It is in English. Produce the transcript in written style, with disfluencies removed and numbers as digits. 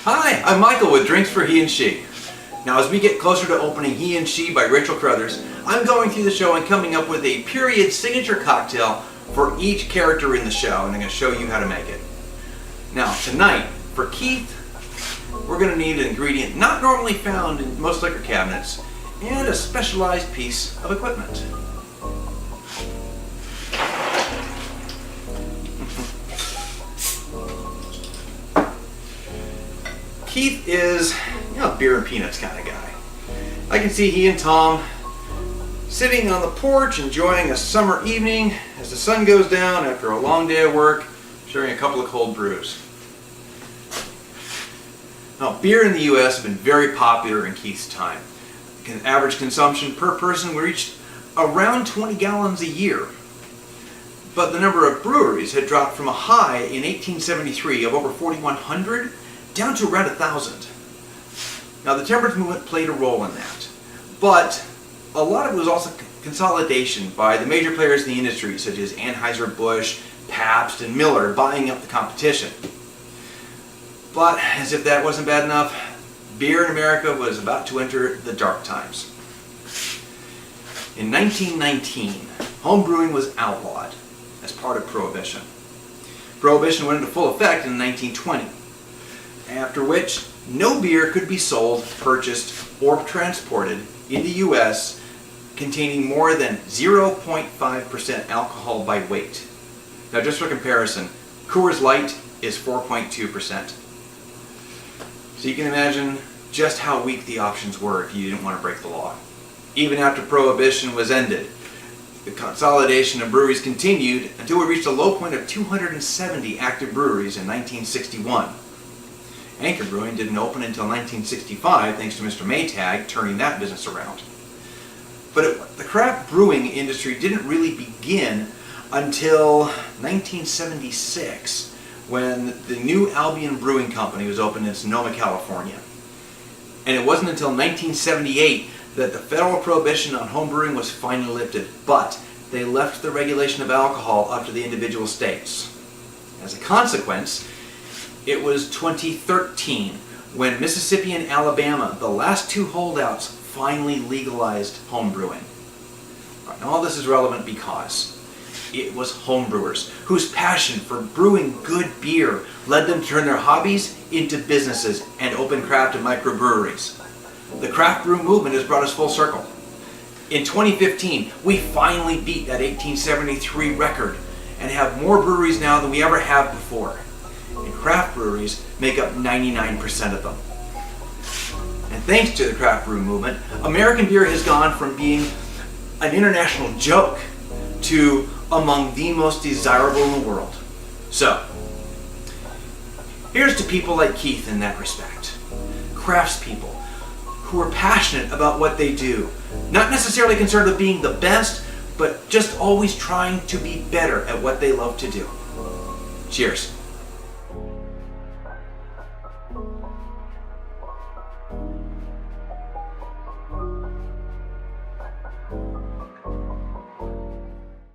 Hi, I'm Michael with Drinks for He and She. Now as we get closer to opening He and She by Rachel Crothers, I'm going through the show and coming up with a period signature cocktail for each character in the show, and I'm going to show you how to make it. Now tonight, for Keith, we're going to need an ingredient not normally found in most liquor cabinets, and a specialized piece of equipment. Keith is, beer and peanuts kind of guy. I can see he and Tom sitting on the porch enjoying a summer evening as the sun goes down after a long day of work, sharing a couple of cold brews. Now, beer in the U.S. has been very popular in Keith's time. Average consumption per person reached around 20 gallons a year. But the number of breweries had dropped from a high in 1873 of over 4,100 down to around 1,000. Now the temperance movement played a role in that, but a lot of it was also consolidation by the major players in the industry such as Anheuser-Busch, Pabst, and Miller buying up the competition. But as if that wasn't bad enough, beer in America was about to enter the dark times. In 1919, home brewing was outlawed as part of Prohibition. Prohibition went into full effect in 1920. After which, no beer could be sold, purchased, or transported in the U.S. containing more than 0.5% alcohol by weight. Now just for comparison, Coors Light is 4.2%. So you can imagine just how weak the options were if you didn't want to break the law. Even after Prohibition was ended, the consolidation of breweries continued until we reached a low point of 270 active breweries in 1961. Anchor Brewing didn't open until 1965 thanks to Mr. Maytag turning that business around. But the craft brewing industry didn't really begin until 1976 when the new Albion Brewing Company was opened in Sonoma, California. And it wasn't until 1978 that the federal prohibition on home brewing was finally lifted, but they left the regulation of alcohol up to the individual states. As a consequence, it was 2013 when Mississippi and Alabama, the last two holdouts, finally legalized home brewing. Right, and all this is relevant because it was homebrewers whose passion for brewing good beer led them to turn their hobbies into businesses and open craft and microbreweries. The craft brew movement has brought us full circle. In 2015, we finally beat that 1873 record and have more breweries now than we ever have before. And craft breweries make up 99% of them. And thanks to the craft brew movement, American beer has gone from being an international joke to among the most desirable in the world. So, here's to people like Keith in that respect. Craftspeople who are passionate about what they do, not necessarily concerned with being the best, but just always trying to be better at what they love to do. Cheers.